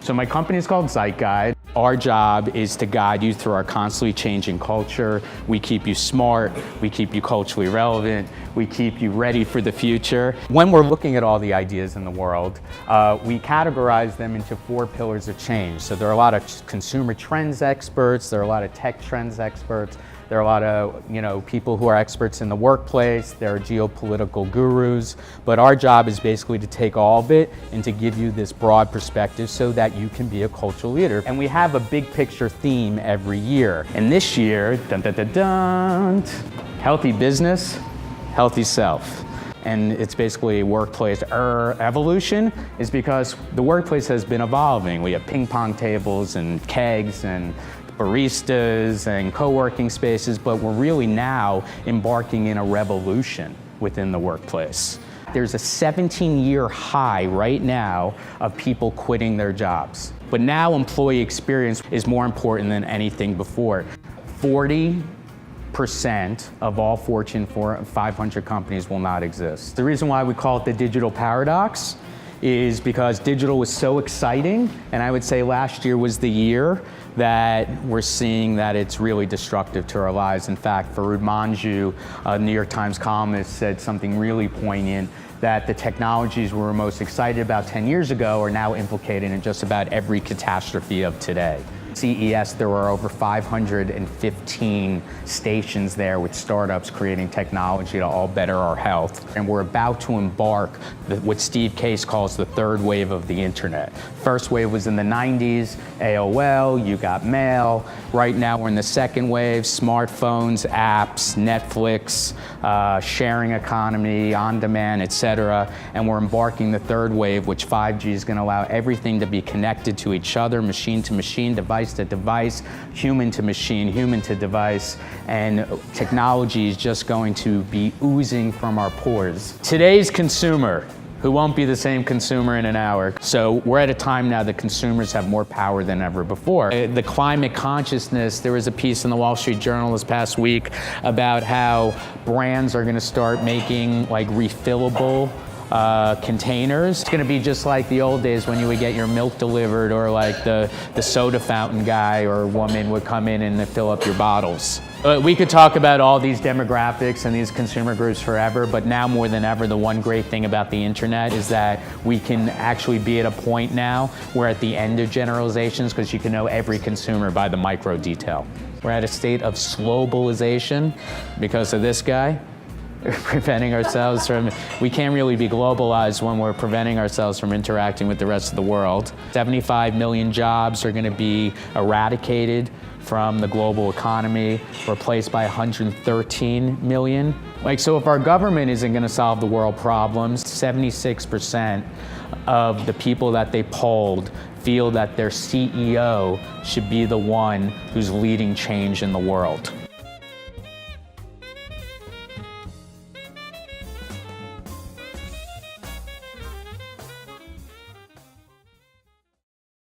So my company is called Zeitguide. Our job is to guide you through our constantly changing culture. We keep you smart, we keep you culturally relevant, we keep you ready for the future. When we're looking at all the ideas in the world, we categorize them into 4 pillars of change. So there are a lot of consumer trends experts, there are a lot of tech trends experts, there are a lot of people who are experts in the workplace, there are geopolitical gurus, but our job is basically to take all of it and to give you this broad perspective so that you can be a cultural leader. And we have a big picture theme every year. And this year, dun, dun, dun, dun, healthy business, healthy self. And it's basically a workplace evolution is because the workplace has been evolving. We have ping pong tables and kegs and baristas and co-working spaces, but we're really now embarking in a revolution within the workplace. There's a 17-year high right now of people quitting their jobs. But now employee experience is more important than anything before. 40% of all Fortune 500 companies will not exist. The reason why we call it the digital paradox is because digital was so exciting, and I would say last year was the year that we're seeing that it's really destructive to our lives. In fact, Farouk Manju, a New York Times columnist, said something really poignant, that the technologies we were most excited about 10 years ago are now implicated in just about every catastrophe of today. CES, there were over 515 stations there with startups creating technology to all better our health. And we're about to embark what Steve Case calls the 3rd wave of the internet. First wave was in the 90s, AOL, you got mail. Right now we're in the 2nd wave, smartphones, apps, Netflix, sharing economy, on demand, etc. And we're embarking the 3rd wave, which 5G is going to allow everything to be connected to each other, machine to machine, device to device, human to machine, human to device, and technology is just going to be oozing from our pores. Today's consumer, who won't be the same consumer in an hour. So we're at a time now that consumers have more power than ever before. The climate consciousness, there was a piece in the Wall Street Journal this past week about how brands are gonna start making like refillable containers. It's gonna be just like the old days when you would get your milk delivered, or like the soda fountain guy or woman would come in and fill up your bottles. We could talk about all these demographics and these consumer groups forever, but now more than ever, the one great thing about the internet is that we can actually be at a point now where at the end of generalizations, because you can know every consumer by the micro detail. We're at a state of slowbalization because of this guy. Preventing ourselves from, we can't really be globalized when we're preventing ourselves from interacting with the rest of the world. 75 million jobs are going to be eradicated from the global economy, replaced by 113 million. So if our government isn't going to solve the world problems, 76% of the people that they polled feel that their CEO should be the one who's leading change in the world.